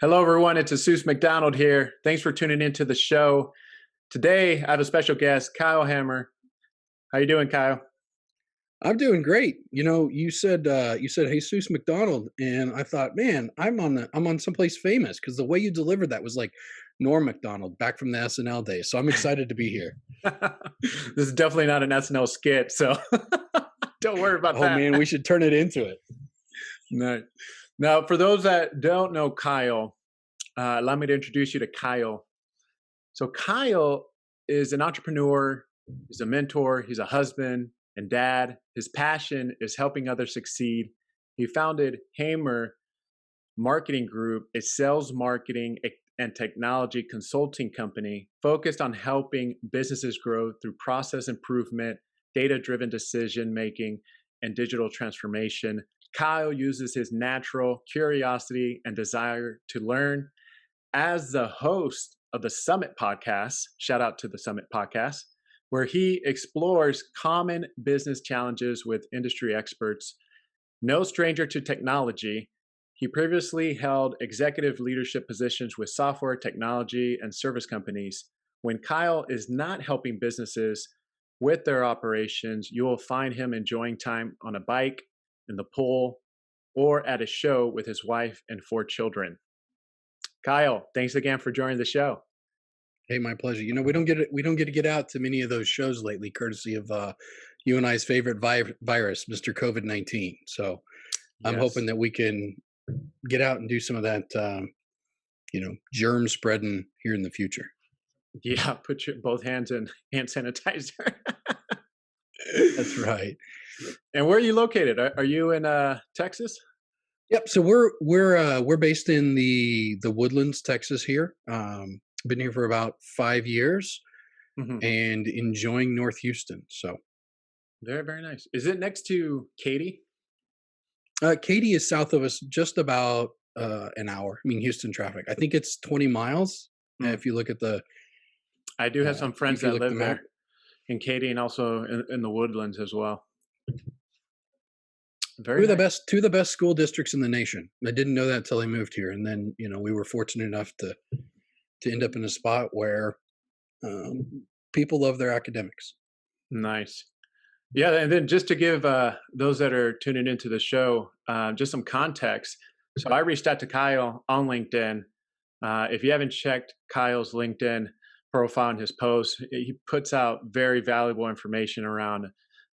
Hello, everyone. It's Jesus McDonald here. Thanks for tuning into the show. Today, I have a special guest, Kyle Hammer. How you doing, Kyle? I'm doing great. You said Jesus McDonald, and I thought, man, I'm on someplace famous because the way you delivered that was like Norm Macdonald back from the SNL days. So I'm excited to be here. This is definitely not an SNL skit, so don't worry about Oh that. man, we should turn it into it. No. Now, for those that don't know Kyle, allow me to introduce you to Kyle. So, Kyle is an entrepreneur, he's a mentor, he's a husband and dad. His passion is helping others succeed. He founded Hammer Marketing Group, a sales marketing and technology consulting company focused on helping businesses grow through process improvement, data driven decision making, and digital transformation. Kyle uses his natural curiosity and desire to learn as the host of the Summit podcast. Shout out to the Summit podcast, where he explores common business challenges with industry experts. No stranger to technology, he previously held executive leadership positions with software, technology, and service companies. When Kyle is not helping businesses with their operations, you will find him enjoying time on a bike, in the pool, or at a show with his wife and 4 children. Kyle, thanks again for joining the show. Hey, my pleasure. We don't get to get out to many of those shows lately, courtesy of you and I's favorite virus, Mr. COVID-19. So I'm hoping Yes. that we can get out and do some of that, germ spreading here in the future. Yeah, put your both hands in hand sanitizer. That's right. And where are you located? Are you in Texas? Yep. So we're based in the Woodlands, Texas. Here, been here for about 5 years Hmm. and enjoying North Houston. So Very, very nice. Is it next to Katy? Katy is south of us, just about an hour. I mean, Houston traffic. I think it's 20 miles. Hmm. If you look at the I do have some friends if you that look at the live map. there in Katy and also in the Woodlands as well. Very nice. Two of the best school districts in the nation. I didn't know that till I moved here, and then we were fortunate enough to end up in a spot where people love their academics. Nice. Yeah, and then just to give those that are tuning into the show just some context. So I reached out to Kyle on LinkedIn. If you haven't checked Kyle's LinkedIn profile and his posts, he puts out very valuable information around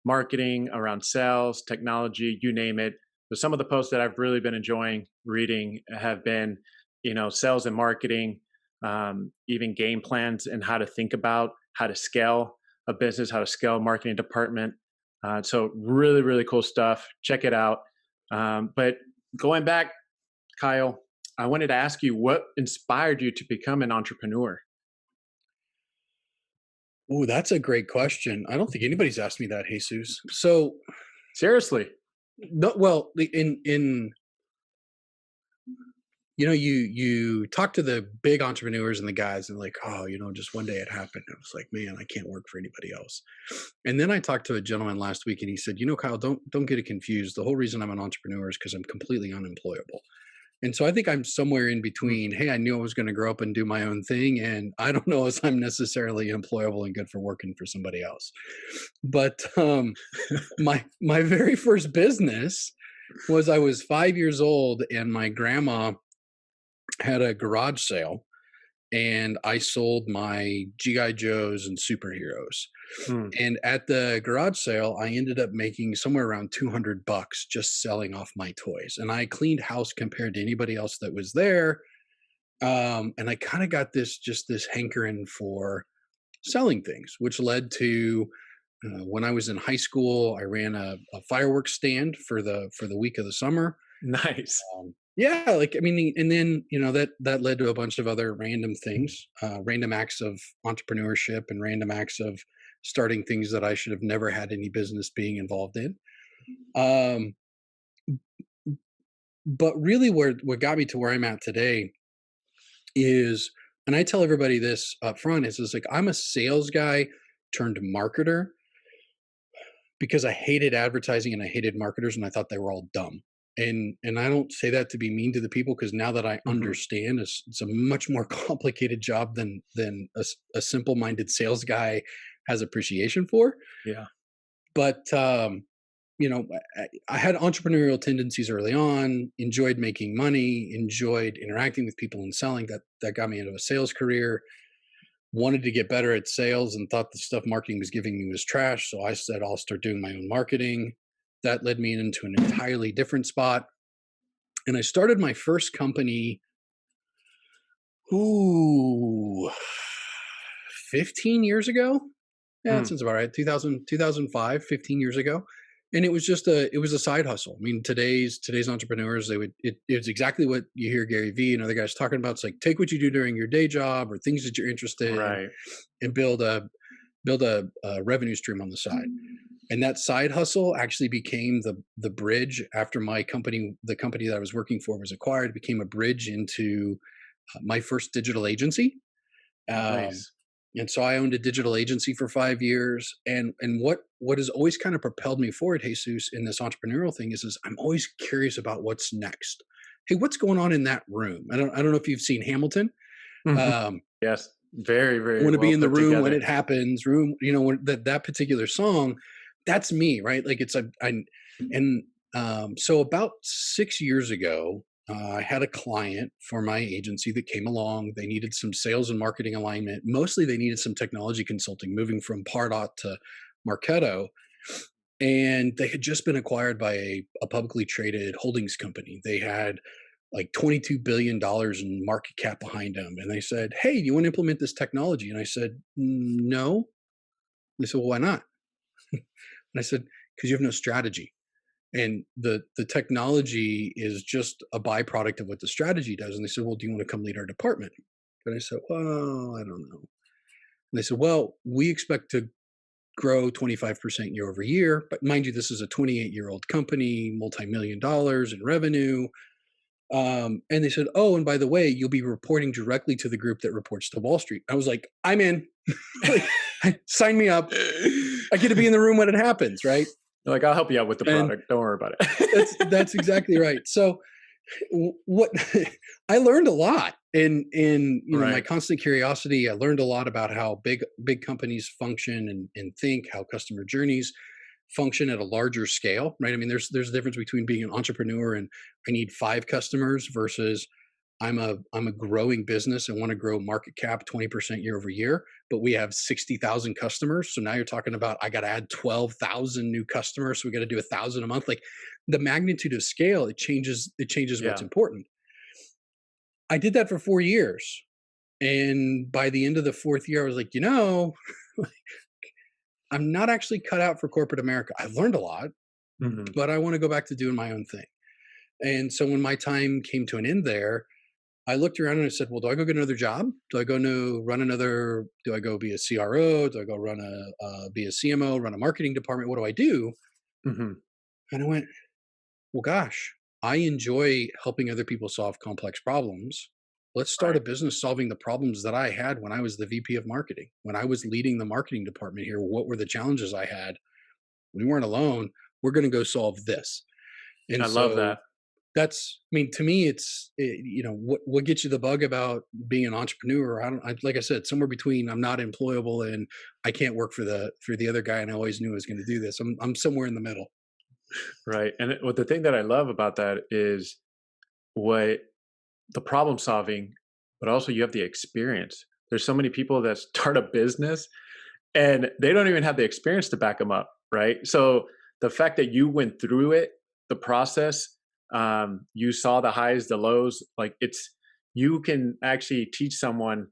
marketing, around sales, technology, you name it. But some of the posts that I've really been enjoying reading have been, sales and marketing, even game plans and how to think about how to scale a business, how to scale a marketing department. So really, really cool stuff. Check it out. But going back, Kyle, I wanted to ask you what inspired you to become an entrepreneur? Oh, that's a great question. I don't think anybody's asked me that, Jesus. So, Seriously. no, well, in you talk to the big entrepreneurs and the guys, and like, oh, just one day it happened. I was like, man, I can't work for anybody else. And then I talked to a gentleman last week, and he said, Kyle, don't get it confused. The whole reason I'm an entrepreneur is because I'm completely unemployable. And so I think I'm somewhere in Mm. between. Hey, I knew I was going to grow up and do my own thing, and I don't know if I'm necessarily employable and good for working for somebody else. But my very first business was, I was 5 years old, and my grandma had a garage sale, and I sold my GI Joes and superheroes. Mm. And at the garage sale, I ended up making somewhere around $200 just selling off my toys. And I cleaned house compared to anybody else that was there. And I kind of got this hankering for selling things, which led to, when I was in high school, I ran a fireworks stand for the week of the summer. Nice. Yeah, like, I mean, and then that led to a bunch of other random things, random acts of entrepreneurship, and random acts of starting things that I should have never had any business being involved in. Um, but really, what got me to where I'm at today is, and I tell everybody this up front, is like, I'm a sales guy turned marketer because I hated advertising and I hated marketers and I thought they were all dumb. And I don't say that to be mean to the people, because now that I Hmm. understand, it's a much more complicated job than a simple-minded sales guy has appreciation for. Yeah. But I had entrepreneurial tendencies early on, enjoyed making money, enjoyed interacting with people and selling. That got me into a sales career. Wanted to get better at sales and thought the stuff marketing was giving me was trash. So I said I'll start doing my own marketing. That led me into an entirely different spot. And I started my first company, ooh, 15 years ago. Yeah, that Mm. sounds about right. 2005, 15 years ago. And it was a side hustle. I mean, today's entrepreneurs, it's exactly what you hear Gary Vee and other guys talking about. It's like, take what you do during your day job or things that you're interested in, Right. and build a revenue stream on the side. And that side hustle actually became the bridge after the company that I was working for was acquired, became a bridge into my first digital agency. Um, Nice. and so I owned a digital agency for 5 years. And what has always kind of propelled me forward, Jesus, in this entrepreneurial thing is I'm always curious about what's next. Hey, what's going on in that room? I don't know if you've seen Hamilton. Mhm. Um, Yes. Very, very Want to be well in the put room when together. it happens. Room, when that particular song, that's me, right? Like it's a I and so about 6 years ago, I had a client for my agency that came along. They needed some sales and marketing alignment. Mostly, they needed some technology consulting, moving from Pardot to Marketo, and they had just been acquired by a publicly traded holdings company. They had like $22 billion in market cap behind them. And they said, "Hey, do you want to implement this technology?" And I said, "No." They said, "Well, why not?" And I said, "Because you have no strategy. And the technology is just a byproduct of what the strategy does." And they said, "Well, do you want to come lead our department?" And I said, "Well, I don't know." And they said, "Well, we expect to grow 25% year over year. But mind you, this is a 28-year-old company, multi-million dollars in revenue." And they said, "Oh, and by the way, you'll be reporting directly to the group that reports to Wall Street." I was like, "I'm in. Like, sign me up. I get to be in the room when it happens, right?" Like, I'll help you out with the And product. Don't worry about that's it. exactly right. So what I learned a lot in my Right. constant curiosity. I learned a lot about how big companies function and think, how customer journeys function at a larger scale, right? I mean, there's a difference between being an entrepreneur and I need 5 customers versus I'm a growing business and want to grow market cap 20% year over year, but we have 60,000 customers. So now you're talking about I got to add 12,000 new customers. So we got to do 1,000 a month. Like the magnitude of scale, it changes what's Yeah. important. I did that for 4 years. And by the end of the fourth year, I was like, I'm not actually cut out for corporate America. I've learned a lot, Mhm. but I want to go back to doing my own thing. And so when my time came to an end there, I looked around and I said, "Well, do I go get another job? Do I go no run another? Do I go be a CRO? Do I go run be a CMO, run a marketing department? What do I do?" Mhm. And I went, "Well, gosh, I enjoy helping other people solve complex problems. Let's start a Right. business solving the problems that I had when I was the VP of marketing. When I was leading the marketing department here, what were the challenges I had? We weren't alone. We're going to go solve this." I And love so that. I mean, to me, what gets you the bug about being an entrepreneur. Like I said, somewhere between I'm not employable and I can't work for the other guy, and I always knew I was going to do this. I'm somewhere in the middle. Right. And the thing that I love about that is what the problem solving, but also you have the experience. There's so many people that start a business and they don't even have the experience to back them up. Right. So the fact that you went through it, the process, you saw the highs, the lows, like you can actually teach someone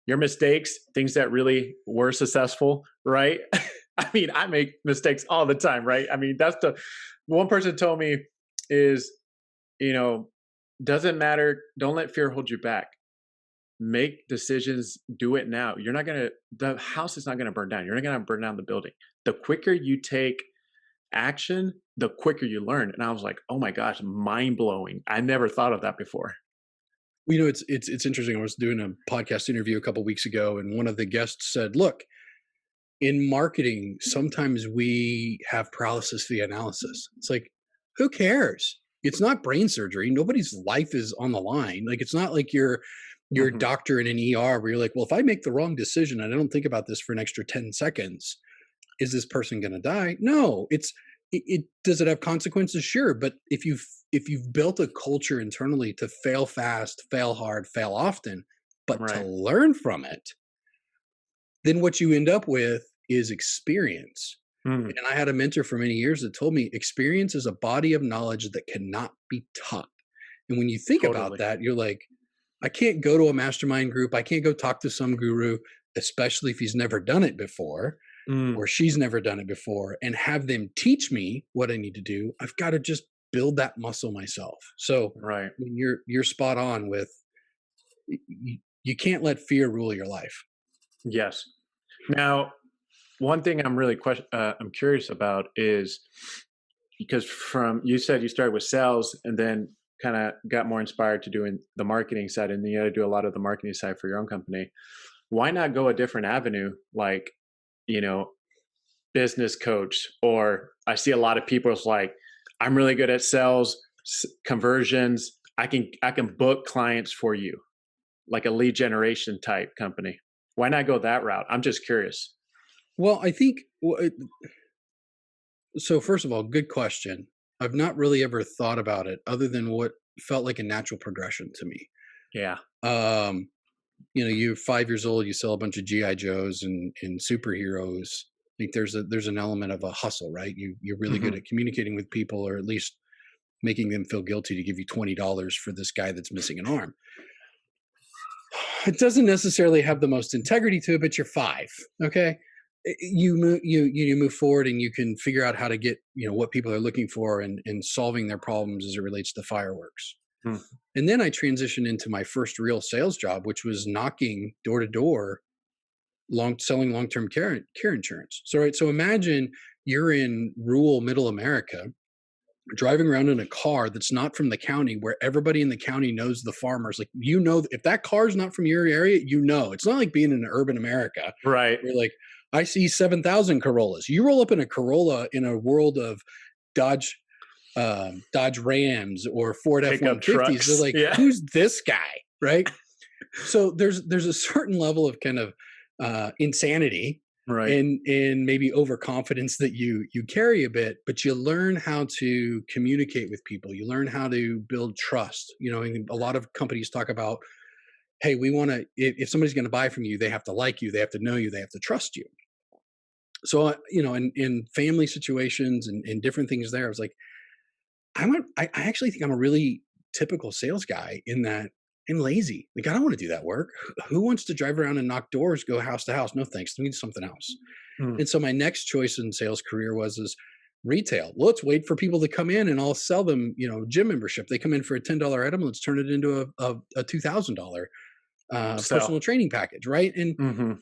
your mistakes, things that really were successful. Right. I mean, I make mistakes all the time. Right. I mean, that's the one person told me is, you know, doesn't matter. Don't let fear hold you back. Make decisions. Do it now. The house is not gonna burn down. You're not gonna burn down the building. The quicker you take action, the quicker you learn. And I was like, oh my gosh, mind blowing. I never thought of that before. Well, it's interesting. I was doing a podcast interview a couple weeks ago, and one of the guests said, "Look, in marketing, sometimes we have paralysis via analysis." It's like, who cares? It's not brain surgery. Nobody's life is on the line. Like, it's not like you're a Mhm. doctor in an ER where you're like, well, if I make the wrong decision and I don't think about this for an extra 10 seconds, is this person going to die? No, it does it have consequences? Sure. But if you've built a culture internally to fail fast, fail hard, fail often, but to Right. learn from it, then what you end up with is experience. Mm. And I had a mentor for many years that told me experience is a body of knowledge that cannot be taught. And when you think about Totally. that, you're like, I can't go to a mastermind group. I can't go talk to some guru, especially if he's never done it before Mm. or she's never done it before, and have them teach me what I need to do. I've got to just build that muscle myself. So Right. I mean, you're spot on with you can't let fear rule your life. Yes. Now, one thing I'm curious about is because from you said you started with sales and then kind of got more inspired to doing the marketing side, and then you had to do a lot of the marketing side for your own company. Why not go a different avenue, like, you know, business coach? Or I see a lot of people's like, I'm really good at sales, conversions. I can book clients for you, like a lead generation type company. Why not go that route? I'm just curious. Well, I think so. First of all, good question. I've not really ever thought about it other than what felt like a natural progression to me. Yeah. Um, you're 5 years old, you sell a bunch of GI Joes and superheroes. I think there's an element of a hustle, right? You're really good Hmm. at communicating with people, or at least making them feel guilty to give you $20 for this guy that's missing an arm. It doesn't necessarily have the most integrity to it, but you're five. Okay. You move forward and you can figure out how to get, what people are looking for and solving their problems as it relates to fireworks. And then I transitioned into my first real sales job, which was knocking door to door, selling long-term care insurance. So, right. So imagine you're in rural middle America driving around in a car that's not from the county, where everybody in the county knows the farmers. Like, if that car is not from your area, it's not like being in urban America. Right. You're like, I see 7,000 Corollas. You roll up in a Corolla in a world of Dodge, Dodge Rams or Ford Pickup F-150s. They're trucks. like, Yeah. who's this guy? Right. So there's a certain level of kind of insanity Right. and maybe overconfidence that you carry a bit, but you learn how to communicate with people. You learn how to build trust. And a lot of companies talk about, hey, we want to, if somebody's going to buy from you, they have to like you, they have to know you, they have to trust you. So in family situations and different things there, I was like, I actually think I'm a really typical sales guy in that I'm lazy. Like, I don't want to do that work. Who wants to drive around and knock doors, go house to house? No thanks. Let me do something else. Mm. And so my next choice in sales career was retail. Well, let's wait for people to come in and I'll sell them, gym membership. They come in for a $10 item. Let's turn it into a $2,000 So. personal training package. Right. And Hmm.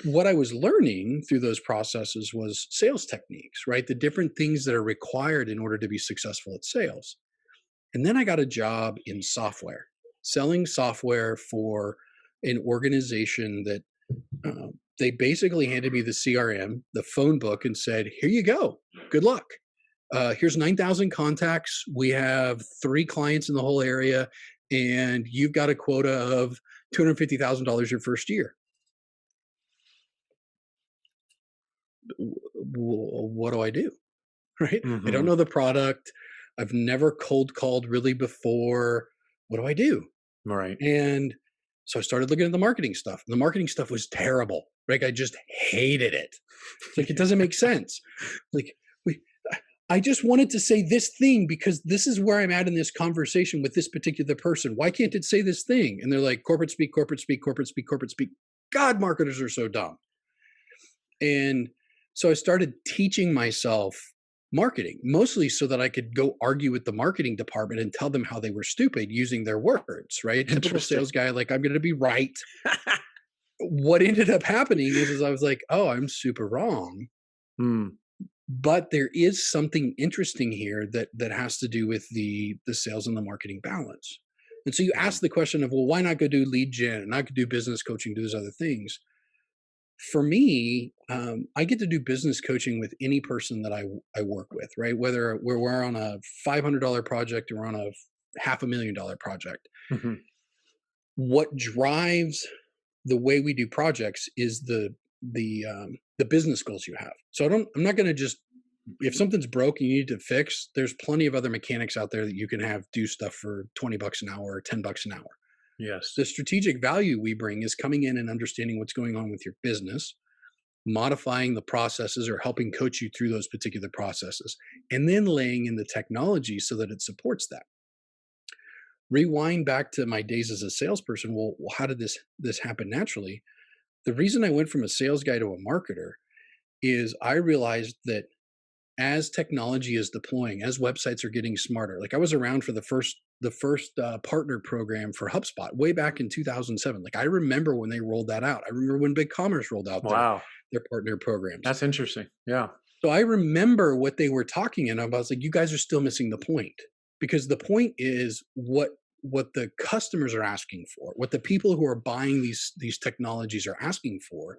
what I was learning through those processes was sales techniques, right? The different things that are required in order to be successful at sales. And then I got a job in software, selling software for an organization that they basically handed me the CRM, the phone book, and said, here you go. Good luck. Here's 9,000 contacts. We have 3 clients in the whole area, and you've got a quota of $250,000 your first year. What do I do? Right? I don't Hmm. know the product. I've never cold called really before. What do I do? Right. And so I started looking at the marketing stuff. And the marketing stuff was terrible. Like, I just hated it. It's like, it doesn't make sense. Like, we, I just wanted to say this thing because this is where I'm at in this conversation with this particular person. Why can't it say this thing? And they're like, corporate speak, corporate speak, corporate speak, corporate speak. God, marketers are so dumb. And so I started teaching myself marketing, mostly so that I could go argue with the marketing department and tell them how they were stupid using their words, right? A typical Interesting. sales guy, like, I'm going to be right. What ended up happening is I was like, oh, I'm super wrong. Mm. But there is something interesting here that has to do with the sales and the marketing balance. And so you Right. ask the question of, well, why not go do lead gen and not go do business coaching, do those other things? For me, I get to do business coaching with any person that I work with, right? Whether we're on a $500 project or on a $500,000 project. Hmm. What drives the way we do projects is the business goals you have. So I'm not going to just, if something's broke and you need to fix, there's plenty of other mechanics out there that you can have do stuff for 20 bucks an hour or 10 bucks an hour. Yes. The strategic value we bring is coming in and understanding what's going on with your business, modifying the processes or helping coach you through those particular processes, and then laying in the technology so that it supports that. Rewind back to my days as a salesperson. Well, how did this happen naturally? The reason I went from a sales guy to a marketer is I realized that as technology is deploying, as websites are getting smarter, like I was around for the first partner program for HubSpot way back in 2007. Like I remember when they rolled that out. I remember when BigCommerce rolled out Wow. their partner programs. That's interesting. Yeah. So I remember what they were talking about. I was like, you guys are still missing the point, because the point is what the customers are asking for, what the people who are buying these technologies are asking for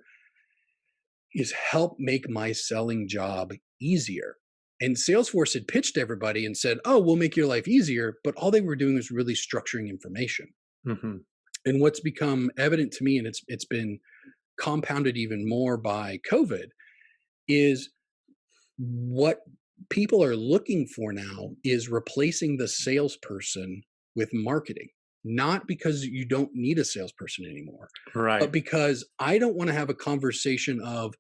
is help make my selling job easier. And Salesforce had pitched everybody and said, "Oh, we'll make your life easier," but all they were doing was really structuring information. Hmm. And what's become evident to me, and it's been compounded even more by COVID, is what people are looking for now is replacing the salesperson with marketing. Not because you don't need a salesperson anymore, Right. but because I don't want to have a conversation of,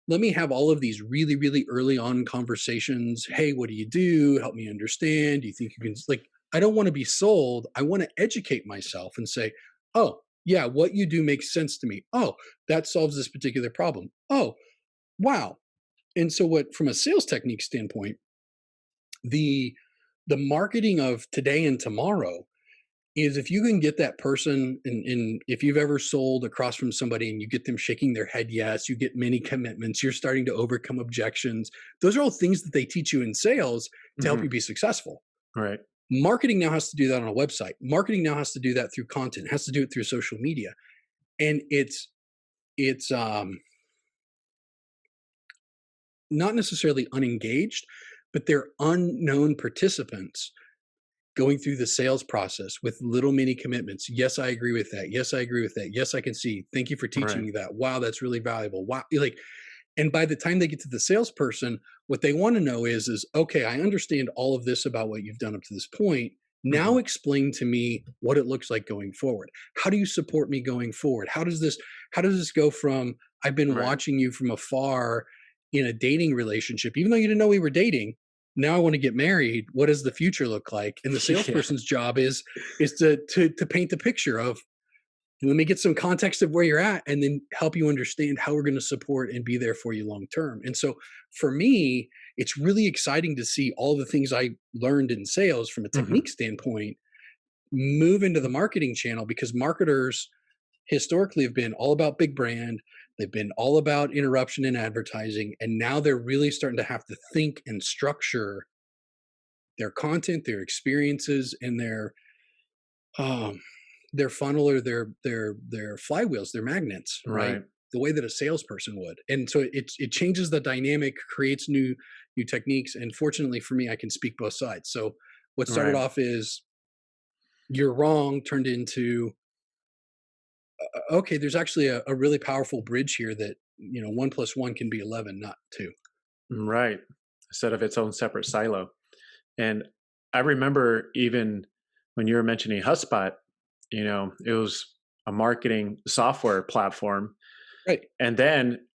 let me have all of these really, really early on conversations. Hey, what do you do? Help me understand. Do you think you can, like, I don't want to be sold. I want to educate myself and say, oh, yeah, what you do makes sense to me. Oh, that solves this particular problem. Oh, wow. And so what, from a sales technique standpoint, the the marketing of today and tomorrow is, if you can get that person, and if you've ever sold across from somebody and you get them shaking their head yes, you get many commitments, you're starting to overcome objections. Those are all things that they teach you in sales to help Hmm. you be successful. Right. Marketing now has to do that on a website. Marketing now has to do that through content, has to do it through social media. And it's not necessarily unengaged, but they're unknown participants going through the sales process with little mini commitments. Yes, I agree with that. Yes, I agree with that. Yes, I can see. Thank you for teaching Right. me that. Wow, that's really valuable. Wow. Like, and by the time they get to the salesperson, what they want to know is, okay, I understand all of this about what you've done up to this point. Hmm. Now explain to me what it looks like going forward. How do you support me going forward? How does this go from, I've been Right. watching you from afar in a dating relationship, even though you didn't know we were dating. Now I want to get married. What does the future look like? And the Yeah. salesperson's job is to paint the picture of, let me get some context of where you're at and then help you understand how we're going to support and be there for you long term. And so for me, it's really exciting to see all the things I learned in sales from a Hmm. technique standpoint move into the marketing channel, because marketers historically have been all about big brand. They've been all about interruption in advertising. And now they're really starting to have to think and structure their content, their experiences, and um, their funnel, or their flywheels, their magnets, right? Right. The way that a salesperson would. And so it changes the dynamic, creates new techniques. And fortunately for me, I can speak both sides. So what started Right. off is, you're wrong, turned into, okay, there's actually a really powerful bridge here that, 1 + 1 can be 11, not two. Right. Instead of its own separate silo. And I remember even when you were mentioning HubSpot, it was a marketing software platform. Right. And then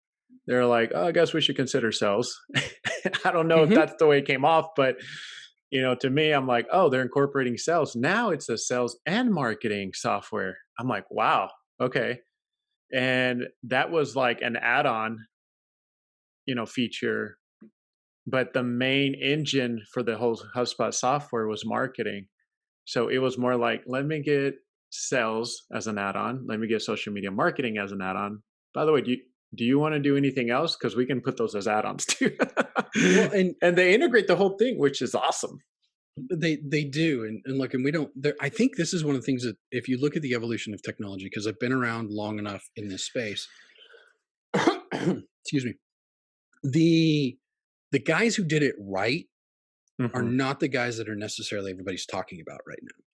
they're like, oh, I guess we should consider sales. I don't know if Hmm. that's the way it came off, but to me, I'm like, oh, they're incorporating sales. Now it's a sales and marketing software. I'm like, wow, okay. And that was like an add-on, feature, but the main engine for the whole HubSpot software was marketing. So it was more like, let me get sales as an add-on. Let me get social media marketing as an add-on. By the way, do you want to do anything else? Because we can put those as add-ons too. Well, and And they integrate the whole thing, which is awesome. they do. And look, and we don't there, I think this is one of the things that, if you look at the evolution of technology, because I've been around long enough in this space, excuse me, the the guys who did it right are Hmm. not the guys that are necessarily everybody's talking about right now.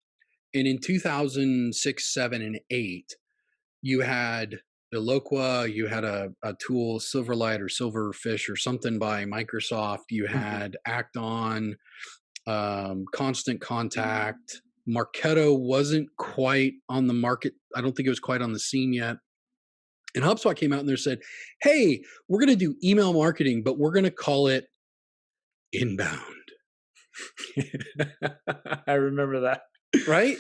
And in 2006, 7, and 8, you had Eloqua, you had a tool, Silverlight or Silverfish or something by Microsoft, you Hmm. had Acton, Constant Contact. Marketo wasn't quite on the market. I don't think it was quite on the scene yet. And HubSpot came out and they said, "Hey, we're going to do email marketing, but we're going to call it inbound." I remember that. Right?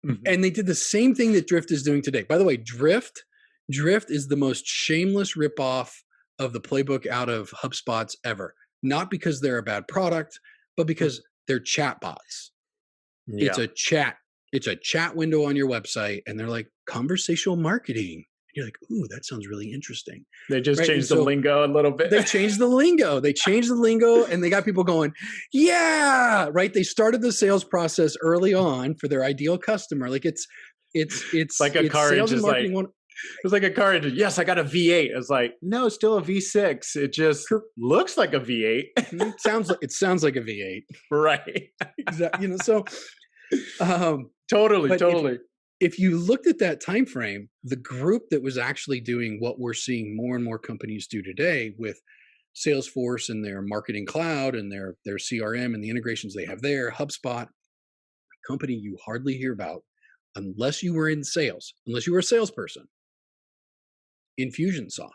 Hmm. And they did the same thing that Drift is doing today. By the way, Drift is the most shameless ripoff of the playbook out of HubSpot's ever. Not because they're a bad product, but because they're chatbots. It's Yeah. a chat. It's a chat window on your website, and they're like conversational marketing. You're like, ooh, that sounds really interesting, They just right? And changed the so lingo a little bit. they changed the lingo. They changed the lingo, and they got people going, yeah, right. They started the sales process early on for their ideal customer. Like It's like a it's car sales and engine's like, marketing one. it's like a car engine. Yes, I got a V8. It's like, no, it's still a V6. It just looks like a V8. It sounds like a V8, Right. exactly. So, um, Totally, but totally. if you looked at that time frame, the group that was actually doing what we're seeing more and more companies do today with Salesforce and their marketing cloud and their CRM and the integrations they have there, HubSpot, company you hardly hear about unless you were in sales, unless you were a salesperson, Infusionsoft.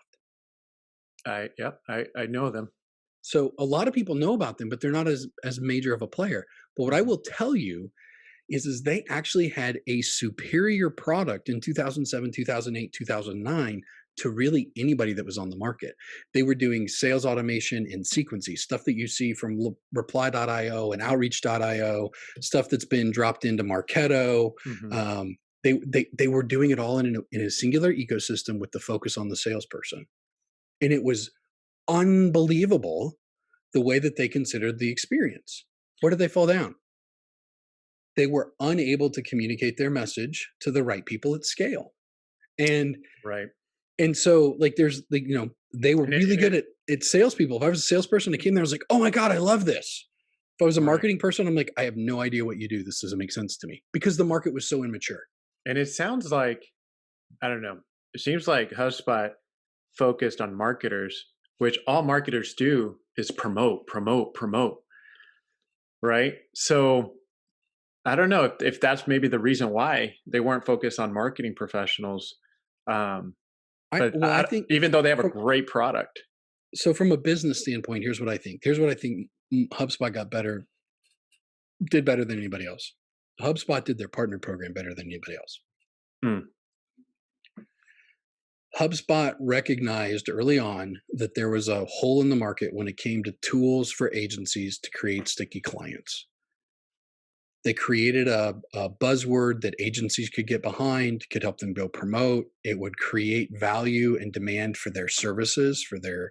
Yep, I know them. So a lot of people know about them, but they're not as major of a player. But what I Mhm. will tell you is they actually had a superior product in 2007, 2008, 2009 to really anybody that was on the market. They were doing sales automation and sequencing, stuff that you see from reply.io and outreach.io, stuff that's been dropped into Marketo. Mhm. Um, they were doing it all in a singular ecosystem with the focus on the salesperson. And it was unbelievable the way that they considered the experience. Where did they fall down? They were unable to communicate their message to the right people at scale. And Right. so like there's like, they were And really good it at salespeople. If I was a salesperson that came there, I was like, oh my God, I love this. If I was a right. marketing person, I'm like, I have no idea what you do. This doesn't make sense to me because the market was so immature. And it sounds like, I don't know. It seems like HubSpot focused on marketers, which all marketers do is promote, promote, promote, right? So I don't know if that's maybe the reason why they weren't focused on marketing professionals. Um, but I think even though they have a from great product. from a business standpoint, here's what I think. Here's what I think HubSpot did better than anybody else. HubSpot did their partner program better than anybody else. Mm. HubSpot recognized early on that there was a hole in the market when it came to tools for agencies to create sticky clients. They created a buzzword that agencies could get behind, could help them go promote. It would create value and demand for their services, for their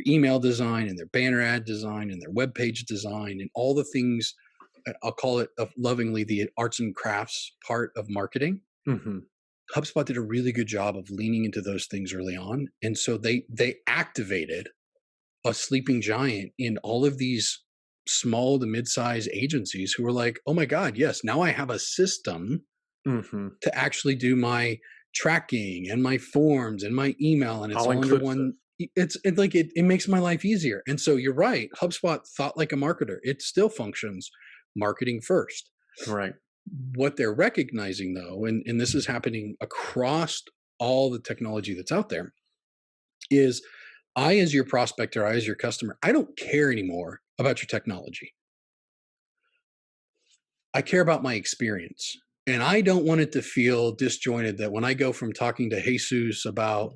email design and their banner ad design and their web page design and all the things. I'll call it lovingly the arts and crafts part of marketing. Hmm. HubSpot did a really good job of leaning into those things early on, and so they activated a sleeping giant in all of these small to mid-size agencies who were like, "Oh my god, yes, now I have a system Hmm. to actually do my tracking and my forms and my email, and it's All all under inclusive. one." It's like it makes my life easier. And so you're right, HubSpot thought like a marketer. It still functions marketing first. Right. What they're recognizing though, and this is happening across all the technology that's out there, is I, as your prospector, I, as your customer, I don't care anymore about your technology. I care about my experience. And I don't want it to feel disjointed that when I go from talking to Jesus about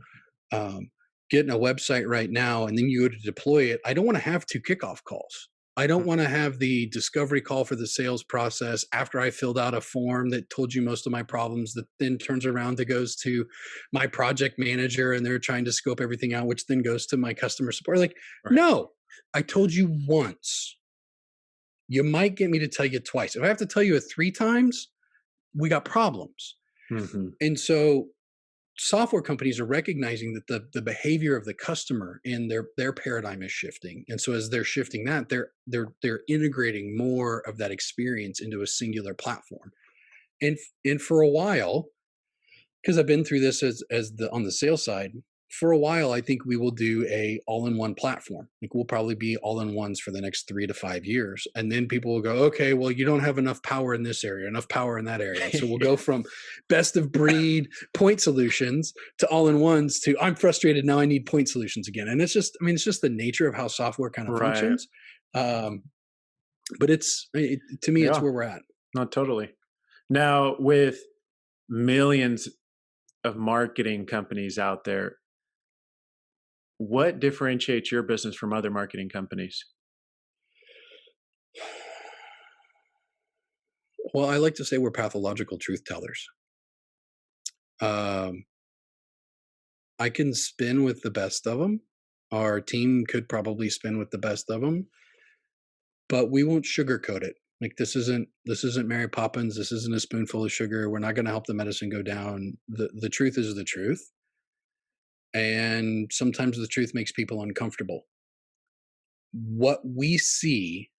um, getting a website right now and then you go to deploy it, I don't want to have two kickoff calls. I don't want to have the discovery call for the sales process after I filled out a form that told you most of my problems that then turns around to goes to my project manager and they're trying to scope everything out, which then goes to my customer support. Like, Right. no, I told you once. You might get me to tell you twice. If I have to tell you it three times, we got problems. Hmm. And so software companies are recognizing that the behavior of the customer and their paradigm is shifting, and so as they're shifting that, they're integrating more of that experience into a singular platform. And for a while, because I've been through this as the on the sales side, for a while, I think we will do a all-in-one platform. Like we'll probably be all-in-ones for the next 3 to 5 years, and then people will go, okay, well, you don't have enough power in this area, enough power in that area. So we'll go from best of breed point solutions to all-in-ones to I'm frustrated now. I need point solutions again, and it's just, I mean, it's just the nature of how software kind of Right. functions. But to me, it's Yeah. where we're at. Not totally. Now, with millions of marketing companies out there, what differentiates your business from other marketing companies? Well, I like to say we're pathological truth tellers. Um, I can spin with the best of them. Our team could probably spin with the best of them, but we won't sugarcoat it. Like this isn't Mary Poppins. This isn't a spoonful of sugar. We're not going to help the medicine go down. The truth is the truth, and sometimes the truth makes people uncomfortable. What we see,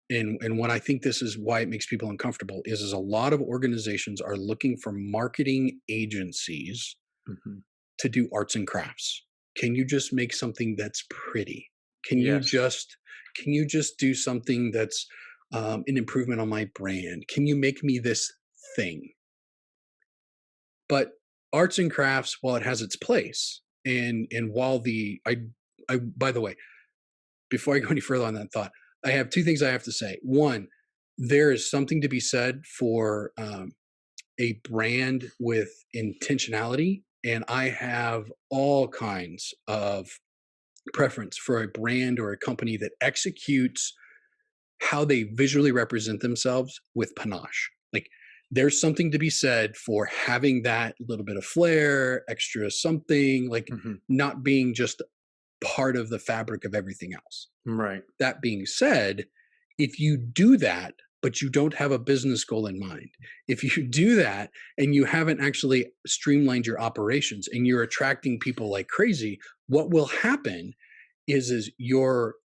and what I think this is why it makes people uncomfortable, is a lot of organizations are looking for marketing agencies Mhm. to do arts and crafts. Can you just make something that's pretty? Can you Yes. just can you just do something that's an improvement on my brand? Can you make me this thing? But arts and crafts, while it has its place, and while the I by the way, before I go any further on that thought, I have two things I have to say. One, there is something to be said for a brand with intentionality, and I have all kinds of preference for a brand or a company that executes how they visually represent themselves with panache. Like there's something to be said for having that little bit of flair, extra something, like Mhm. not being just part of the fabric of everything else. Right. That being said, if you do that, but you don't have a business goal in mind, if you do that and you haven't actually streamlined your operations and you're attracting people like crazy, what will happen is your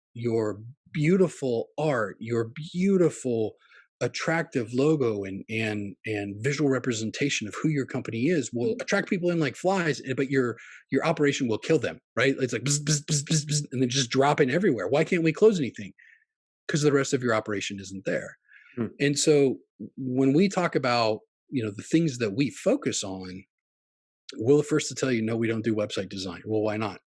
beautiful art, your beautiful attractive logo and visual representation of who your company is will attract people in like flies, but your operation will kill them, right? It's like bzz, bzz, bzz, bzz, bzz, and then just dropping everywhere. Why can't we close anything? Because the rest of your operation isn't there. Mm. And so when we talk about, the things that we focus on, we're the first to tell you, no, we don't do website design. Well, why not?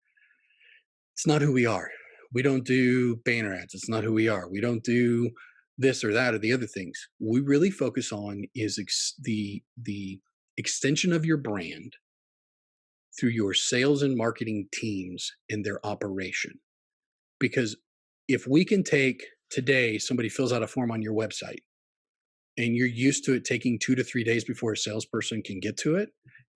It's not who we are. We don't do banner ads. It's not who we are. We don't do this or that or the other things. What we really focus on is the extension of your brand through your sales and marketing teams and their operation. Because if we can take today, somebody fills out a form on your website and you're used to it taking 2 to 3 days before a salesperson can get to it.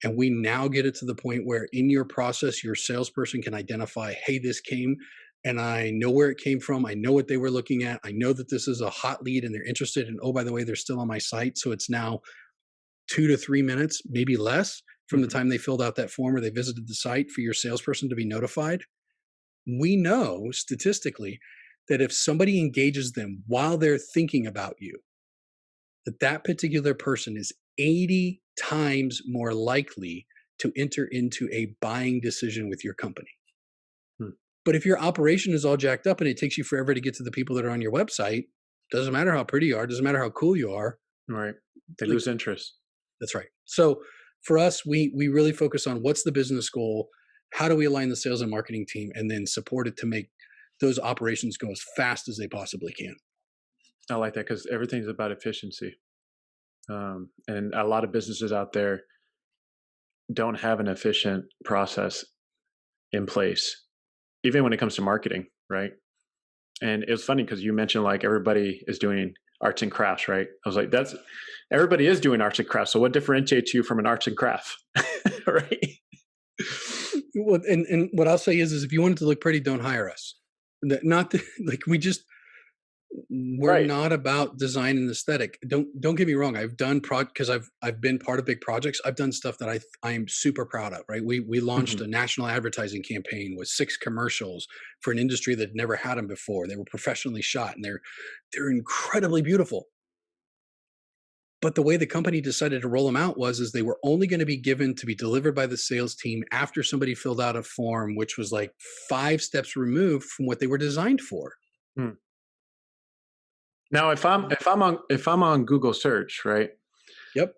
And we now get it to the point where in your process, your salesperson can identify, hey, this came and I know where it came from. I know what they were looking at. I know that this is a hot lead and they're interested. And oh, by the way, they're still on my site. So it's now 2 to 3 minutes, maybe less, from the Mhm. time they filled out that form or they visited the site for your salesperson to be notified. We know statistically that if somebody engages them while they're thinking about you, that particular person is 80 times more likely to enter into a buying decision with your company. Hmm. But if your operation is all jacked up and it takes you forever to get to the people that are on your website, doesn't matter how pretty you are, doesn't matter how cool you are. Right. They Like, lose interest. that's right. So for us, we really focus on what's the business goal, how do we align the sales and marketing team, and then support it to make those operations go as fast as they possibly can. I like that because everything's about efficiency. And a lot of businesses out there don't have an efficient process in place, even when it comes to marketing, right? And it was funny because you mentioned like everybody is doing arts and crafts, right? I was like, that's everybody is doing arts and crafts. So what differentiates you from an arts and craft, right? Well, and what I'll say is if you want it to look pretty, don't hire us. Not like we just we're Right. not about design and aesthetic. Don't get me wrong. I've done because I've been part of big projects. I've done stuff that I'm super proud of. Right. We launched Mhm. a national advertising campaign with 6 commercials for an industry that never had them before. They were professionally shot, and they're incredibly beautiful. But the way the company decided to roll them out is they were only going to be given to be delivered by the sales team after somebody filled out a form, which was like 5 steps removed from what they were designed for. Mm. Now, if I'm on Google search, right, Yep.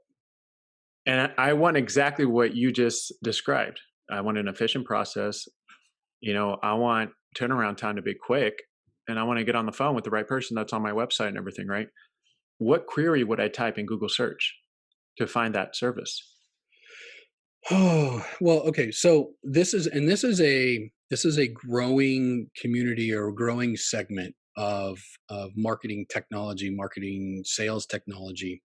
and I want exactly what you just described. I want an efficient process. I want turnaround time to be quick, and I want to get on the phone with the right person that's on my website and everything, right? What query would I type in Google search to find that service? Oh, well, okay. So this is a growing community or a growing segment of marketing technology, marketing sales technology.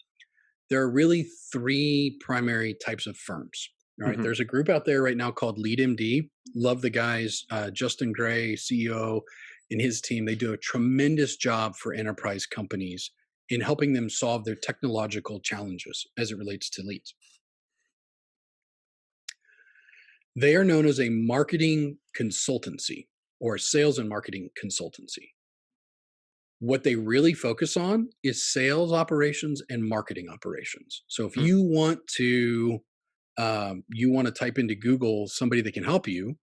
There are really 3 primary types of firms. All right. Mhm. There's a group out there right now called LeadMD. Love the guys, Justin Gray, CEO, and his team. They do a tremendous job for enterprise companies in helping them solve their technological challenges as it relates to leads. They are known as a marketing consultancy or a sales and marketing consultancy. What they really focus on is sales operations and marketing operations. So if Mm. you want to type into Google somebody that can help you,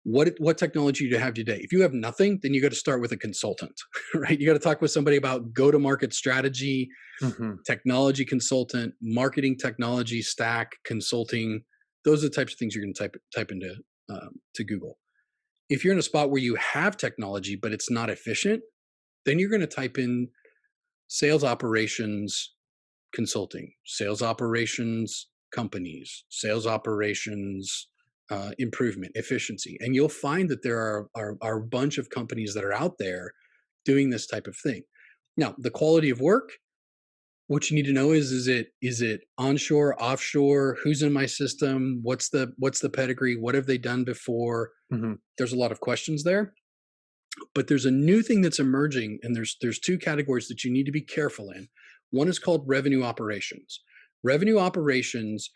what technology do you have today? If you have nothing, then you got to start with a consultant, right? You got to talk with somebody about go to market strategy, Mhm. technology consultant, marketing technology stack consulting. Those are the types of things you're going to type into to Google. If you're in a spot where you have technology but it's not efficient, then you're going to type in sales operations consulting, sales operations companies, sales operations improvement, efficiency, and you'll find that there are a bunch of companies that are out there doing this type of thing. Now, the quality of work, what you need to know is it onshore, offshore, who's in my system, what's the pedigree, what have they done before? Mhm. There's a lot of questions there, but there's a new thing that's emerging, and there's 2 categories that you need to be careful in. One is called revenue operations. Revenue operations,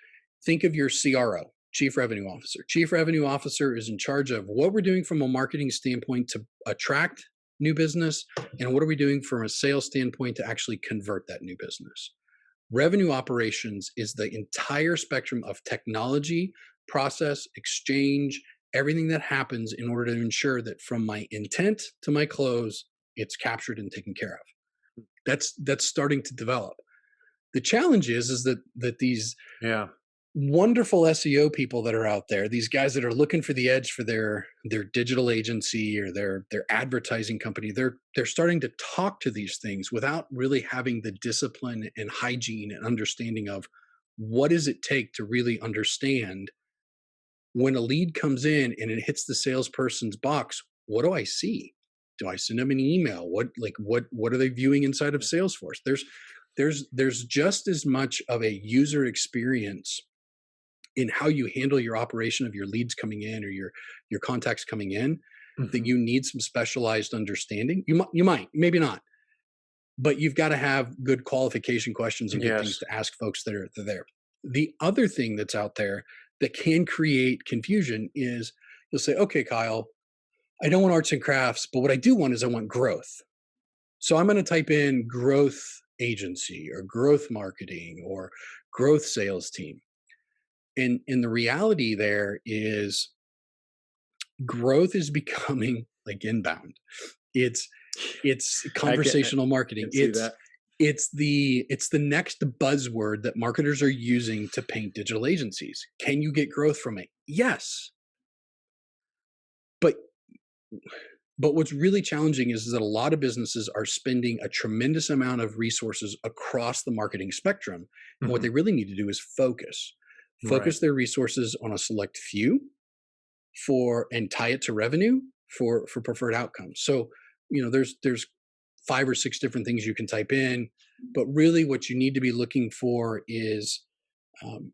think of your CRO, chief revenue officer. Chief revenue officer is in charge of what we're doing from a marketing standpoint to attract new business, and what are we doing from a sales standpoint to actually convert that new business. Revenue operations is the entire spectrum of technology, process, exchange, everything that happens in order to ensure that from my intent to my close, it's captured and taken care of. That's starting to develop. The challenge is that these Yeah. wonderful SEO people that are out there, these guys that are looking for the edge for their digital agency or their advertising company, they're starting to talk to these things without really having the discipline and hygiene and understanding of what does it take to really understand when a lead comes in and it hits the salesperson's box. What do I see? Do I send them an email? What are they viewing inside of Yeah. Salesforce? There's just as much of a user experience in how you handle your operation of your leads coming in or your contacts coming in, that Mhm. you need some specialized understanding. You might, maybe not, but you've got to have good qualification questions and good things Yes. to ask folks that are there. The other thing that's out there that can create confusion is you'll say, okay, Kyle, I don't want arts and crafts, but what I do want is I want growth. So I'm going to type in growth agency or growth marketing or growth sales team. And the reality there is growth is becoming like inbound. It's it's I conversational marketing. can see that. It's the next buzzword that marketers are using to paint digital agencies. Can you get growth from it? Yes. But what's really challenging is that a lot of businesses are spending a tremendous amount of resources across the marketing spectrum. And what Mhm. they really need to do is focus. Right. Focus their resources on a select few for and tie it to revenue for preferred outcomes. So, there's 5 or 6 different things you can type in, but really what you need to be looking for is um,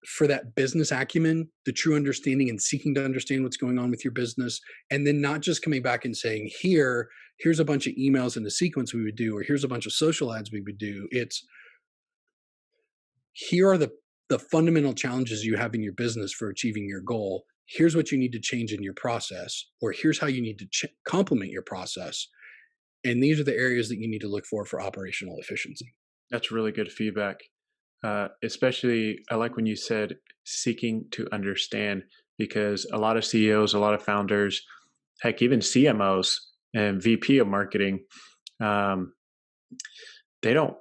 for that business acumen, the true understanding and seeking to understand what's going on with your business, and then not just coming back and saying, here, here's a bunch of emails in the sequence we would do, or here's a bunch of social ads we would do. It's here are the fundamental challenges you have in your business for achieving your goal. Here's what you need to change in your process, or here's how you need to complement your process. And these are the areas that you need to look for operational efficiency. That's really good feedback. Especially, I like when you said seeking to understand, because a lot of CEOs, a lot of founders, heck, even CMOs and VP of marketing, um, they don't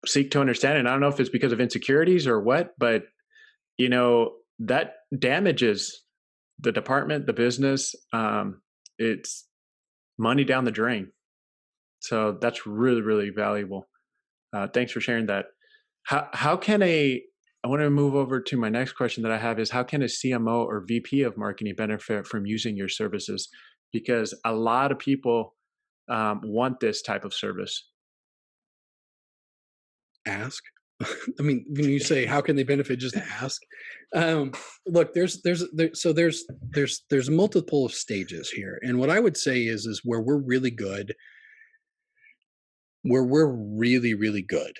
seek to understand. And I don't know if it's because of insecurities or what, but that damages the department, the business. It's money down the drain. So that's really, really valuable. Thanks for sharing that. How can I want to move over to my next question that I have is, how can a CMO or VP of marketing benefit from using your services? Because a lot of people want this type of service. Ask. I mean, when you say how can they benefit, just ask. Look, there's multiple stages here, and what I would say is where we're really good, really good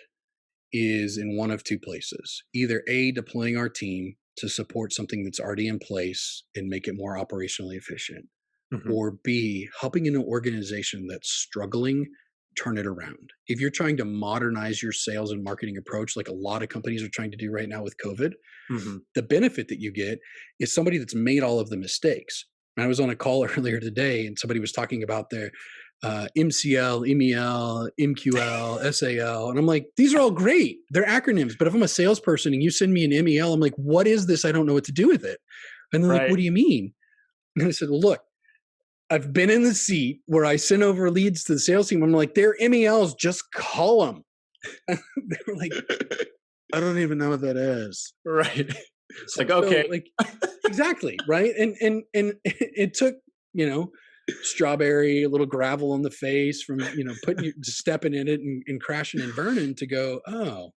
is in one of two places. Either A, deploying our team to support something that's already in place and make it more operationally efficient, Mm-hmm. or B, helping an organization that's struggling turn it around. If you're trying to modernize your sales and marketing approach, like a lot of companies are trying to do right now with COVID, Mm-hmm. the benefit that you get is somebody that's made all of the mistakes. And I was on a call earlier today and somebody was talking about their MCL, MEL, MQL, SAL. And I'm like, these are all great. They're acronyms. But if I'm a salesperson and you send me an MEL, I'm like, what is this? I don't know what to do with it. And they're like, what do you mean? And I said, well, look, I've been in the seat where I send over leads to the sales team. I'm like, they're MELs, just call them. They were like, I don't even know what that is. Right. It's like, okay. So, like, exactly. Right. And it took, strawberry, a little gravel on the face from, stepping in it and crashing and burning to go, oh,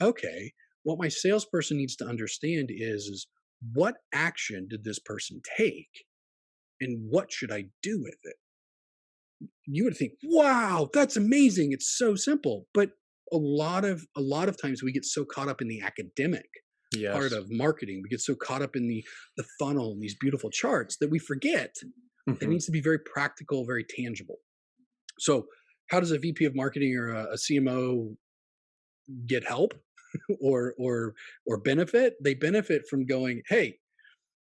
okay. What my salesperson needs to understand is what action did this person take and what should I do with it? You would think, wow, that's amazing. It's so simple. But a lot of times we get so caught up in the academic part of marketing. We get so caught up in the funnel and these beautiful charts that we forget it needs to be very practical, very tangible. So how does a VP of marketing or a CMO get help or benefit? They benefit from going, hey,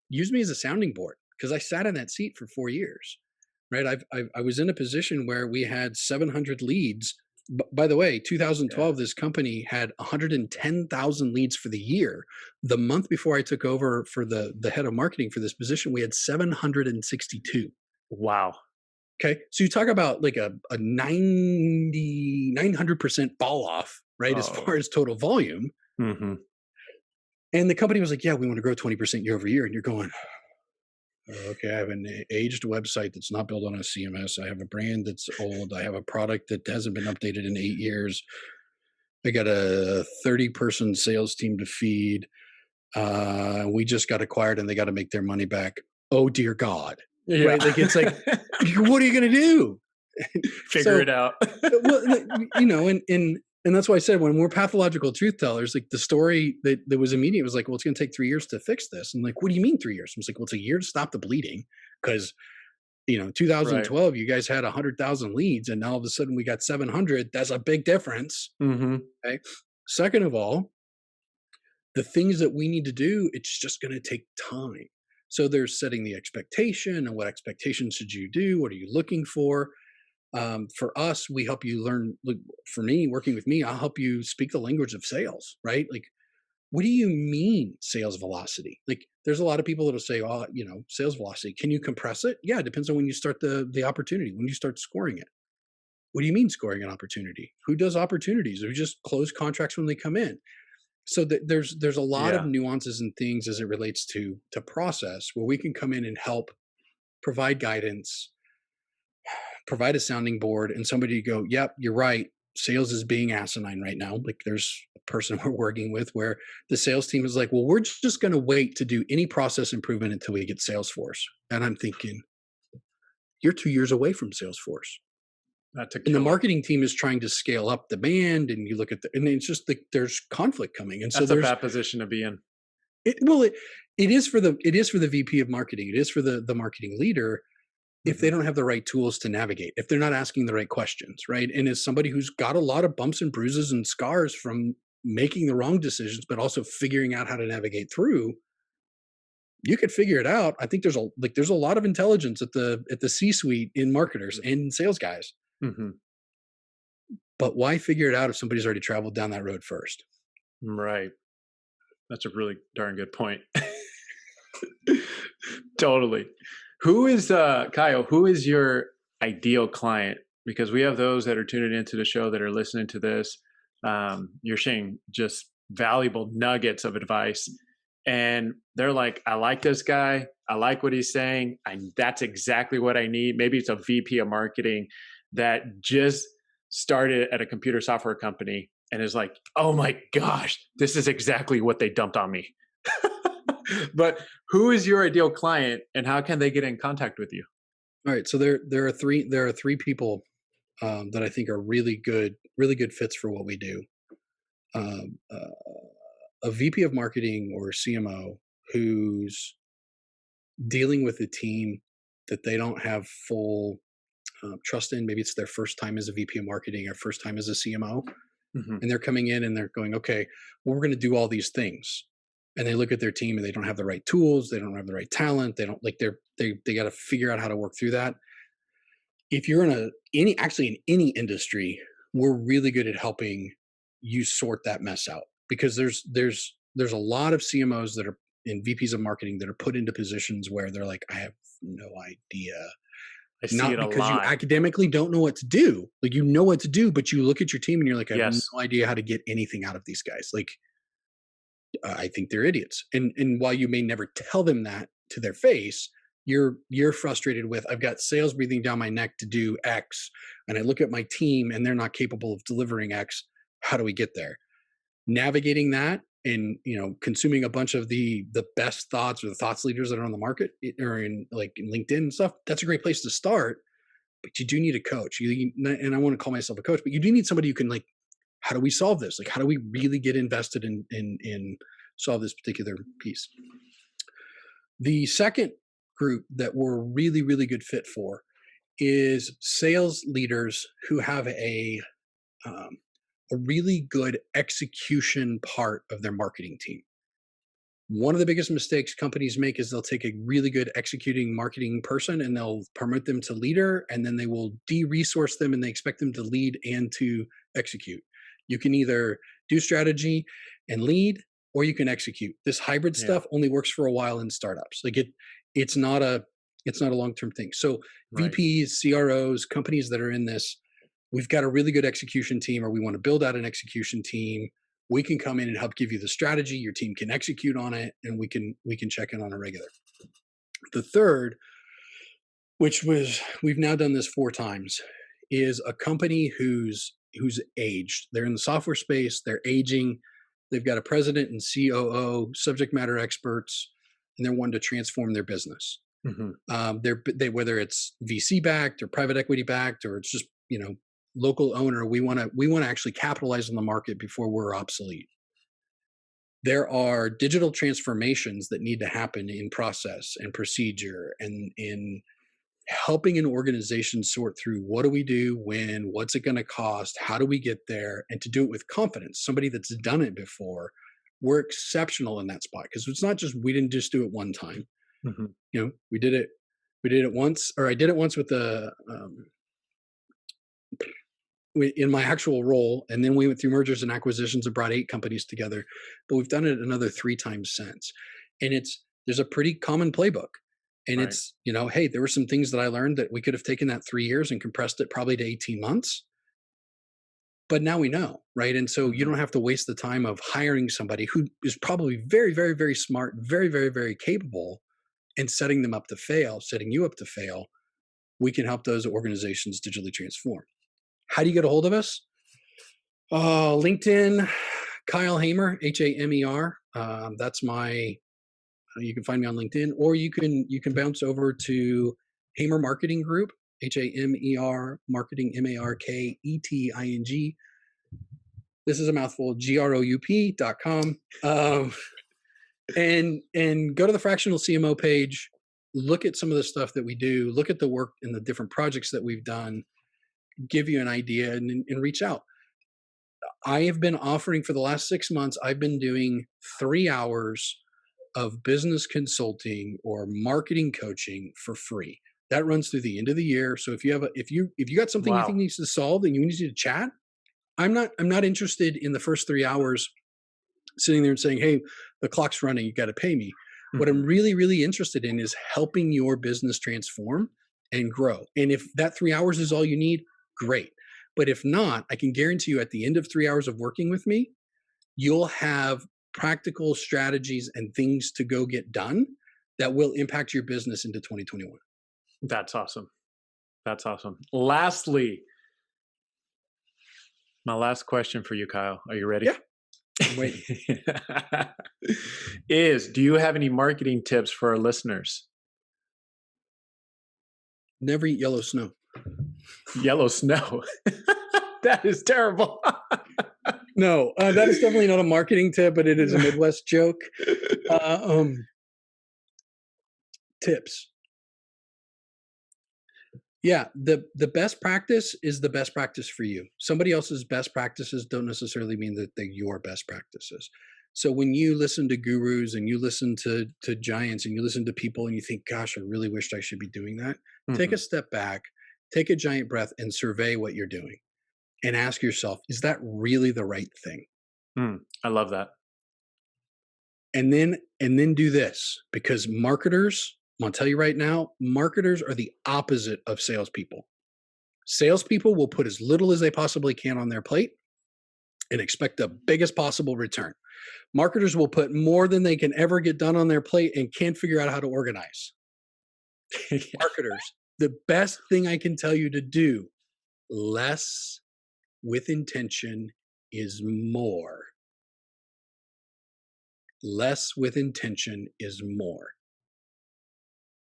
use me as a sounding board, because I sat in that seat for 4 years, right? I was in a position where we had 700 leads. By the way, 2012, this company had 110,000 leads for the year. The month before I took over for the head of marketing for this position, we had 762. Wow. Okay. So you talk about like a 900% fall off, right? As far as total volume. Mm-hmm. And the company was like, yeah, we want to grow 20% year over year. And you're going, okay, I have an aged website that's not built on a CMS. I have a brand that's old. I have a product that hasn't been updated in 8 years. I got a 30-person sales team to feed. We just got acquired and they got to make their money back. Oh, dear God. Yeah. Right? Like, it's like, what are you going to do? Figure it out. Well, and that's why I said, when we're pathological truth tellers, like the story that was immediate was like, well, it's going to take 3 years to fix this. And like, what do you mean 3 years? I was like, well, it's a year to stop the bleeding, because 2012, you guys had 100,000 leads, and now all of a sudden we got 700. That's a big difference. Mm-hmm. Okay. Second of all, the things that we need to do, it's just going to take time. So there's setting the expectation, and what expectations should you do? What are you looking for? For us, we help you learn. Look, for me, working with me, I'll help you speak the language of sales, right? Like, what do you mean sales velocity? Like, there's a lot of people that'll say, oh, sales velocity. Can you compress it? Yeah, it depends on when you start the opportunity, when you start scoring it. What do you mean scoring an opportunity? Who does opportunities? We just close contracts when they come in. So there's a lot of nuances and things as it relates to process, where we can come in and help provide guidance, provide a sounding board, and somebody go, yep, you're right. Sales is being asinine right now. Like, there's a person we're working with where the sales team is like, well, we're just going to wait to do any process improvement until we get Salesforce. And I'm thinking, you're 2 years away from Salesforce. That's a And the killer. marketing team is trying to scale up demand, and you look at and it's just like there's conflict coming. And so That's a there's bad position to be in. it is for the VP of marketing. It is for the marketing leader if they Mhm. don't have the right tools to navigate, if they're not asking the right questions, right? And as somebody who's got a lot of bumps and bruises and scars from making the wrong decisions, but also figuring out how to navigate through, you could figure it out. I think there's a lot of intelligence at the C-suite in marketers and sales guys. Mhm. But why figure it out if somebody's already traveled down that road first? Right. That's a really darn good point. Totally. Who is Kyle, who is your ideal client? Because we have those that are tuning into the show that are listening to this. You're sharing just valuable nuggets of advice. And they're like, I like this guy. I like what he's saying. That's exactly what I need. Maybe it's a VP of marketing that just started at a computer software company and is like, oh my gosh, this is exactly what they dumped on me. But who is your ideal client and how can they get in contact with you? All right, so there are three people that I think are really good fits for what we do. Um, uh, a VP of marketing or CMO who's dealing with a team that they don't have full trust in. Maybe it's their first time as a VP of marketing or first time as a CMO, Hmm. and they're coming in and they're going, okay, well, we're going to do all these things. And they look at their team and they don't have the right tools, they don't have the right talent, they don't like they got to figure out how to work through that. If you're in in any industry, we're really good at helping you sort that mess out because there's a lot of CMOs that are in VPs of marketing that are put into positions where they're like, I have no idea. I see Not it a because you lot. academically don't know what to do. Like you know what to do, but you look at your team and you're like, I have no Yes. idea how to get anything out of these guys. Like I think they're idiots. And while you may never tell them that to their face, you're frustrated with I've got sales breathing down my neck to do X, and I look at my team and they're not capable of delivering X. How do we get there? Navigating that and consuming a bunch of the best thoughts or the thoughts leaders that are on the market or in LinkedIn and stuff. That's a great place to start, but you do need a coach. And I want to call myself a coach, but you do need somebody who can like, how do we solve this? Like, how do we really get invested in solve this particular piece? The second group that we're really, really good fit for is sales leaders who have um, a really good execution part of their marketing team. One of the biggest mistakes companies make is they'll take a really good executing marketing person and they'll promote them to leader, and then they will de-resource them and they expect them to lead and to execute. You can either do strategy and lead, or you can execute. This hybrid Yeah. stuff only works for a while in startups. It's not a long-term thing. So Right. VPs, CROs, companies that are in this, we've got a really good execution team, or we want to build out an execution team. We can come in and help give you the strategy. Your team can execute on it, and we can check in on a regular. The third, which was we've now done this 4 times, is a company who's aged. They're in the software space. They're aging. They've got a president and COO, subject matter experts, and they're wanting to transform their business. Hmm. They whether it's VC backed or private equity backed or it's just local owner. We want to actually capitalize on the market before we're obsolete. There are digital transformations that need to happen in process and procedure and in helping an organization sort through what do we do, when, what's it going to cost, how do we get there, and to do it with confidence. Somebody that's done it before, we're exceptional in that spot because it's not just we didn't just do it one time. Hmm. We did it once, or I did it once with the in my actual role, and then we went through mergers and acquisitions and brought 8 companies together. But we've done it another 3 times since, and there's a pretty common playbook. And Right. it's hey, there were some things that I learned that we could have taken that 3 years and compressed it probably to 18 months. But now we know, right? And so you Hmm. don't have to waste the time of hiring somebody who is probably very, very, very smart, very, very, very capable, and setting them up to fail, setting you up to fail. We can help those organizations digitally transform. How do you get a hold of us? LinkedIn, Kyle Hamer, Hamer. That's my. You can find me on LinkedIn, or you can bounce over to Hamer Marketing Group, Hamer Marketing, Marketing. This is a mouthful, group.com. And go to the Fractional CMO page, look at some of the stuff that we do, look at the work and the different projects that we've done, give you an idea and reach out. I have been offering for the last 6 months, I've been doing 3 hours of business consulting or marketing coaching for free. That runs through the end of the year. So if you got something you think needs to solve and you need to chat, I'm not interested in the first 3 hours sitting there and saying, hey, the clock's running, you got to pay me. Mm-hmm. What I'm really, really interested in is helping your business transform and grow. And if that 3 hours is all you need, great. But if not, I can guarantee you at the end of 3 hours of working with me, you'll have practical strategies and things to go get done that will impact your business into 2021. That's awesome. That's awesome. Lastly, my last question for you, Kyle. Are you ready? Yeah. I'm waiting. Do you have any marketing tips for our listeners? Never eat yellow snow. Yellow snow. That is terrible. No, that is definitely not a marketing tip, but it is a Midwest joke. Tips. Yeah, the best practice is the best practice for you. Somebody else's best practices don't necessarily mean that they're your best practices. So when you listen to gurus and you listen to giants and you listen to people and you think, gosh, I really wished I should be doing that, take a step back, take a giant breath and survey what you're doing and ask yourself, is that really the right thing? I love that. And then do this, because marketers, I'm going to tell you right now, marketers are the opposite of salespeople. Salespeople will put as little as they possibly can on their plate and expect the biggest possible return. Marketers will put more than they can ever get done on their plate and can't figure out how to organize. Marketers, the best thing I can tell you to do, less with intention is more. Less with intention is more.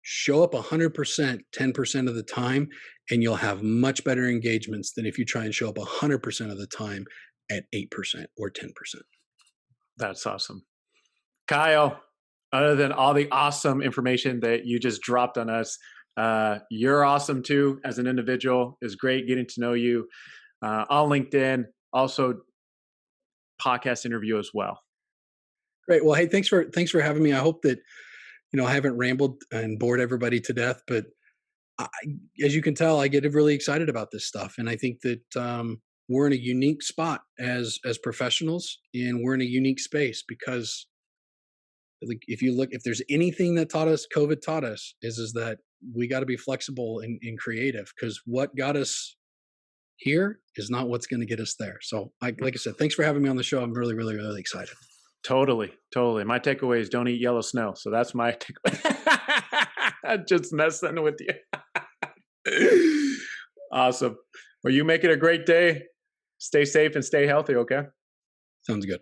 Show up 100%, 10% of the time, and you'll have much better engagements than if you try and show up 100% of the time at 8% or 10%. That's awesome. Kyle, other than all the awesome information that you just dropped on us, you're awesome too as an individual. It's great getting to know you on LinkedIn, also podcast interview as well. Great. Well, hey, thanks for having me. I hope that I haven't rambled and bored everybody to death, but as you can tell, I get really excited about this stuff. And I think that we're in a unique spot as professionals, and we're in a unique space because if there's anything that COVID taught us is that we got to be flexible and creative, because what got us here is not what's going to get us there. So like I said, thanks for having me on the show. I'm really, really, really excited. Totally. My takeaway is don't eat yellow snow. So that's my takeaway. I'm just messing with you. Awesome. Well, you make it a great day. Stay safe and stay healthy, okay? Sounds good.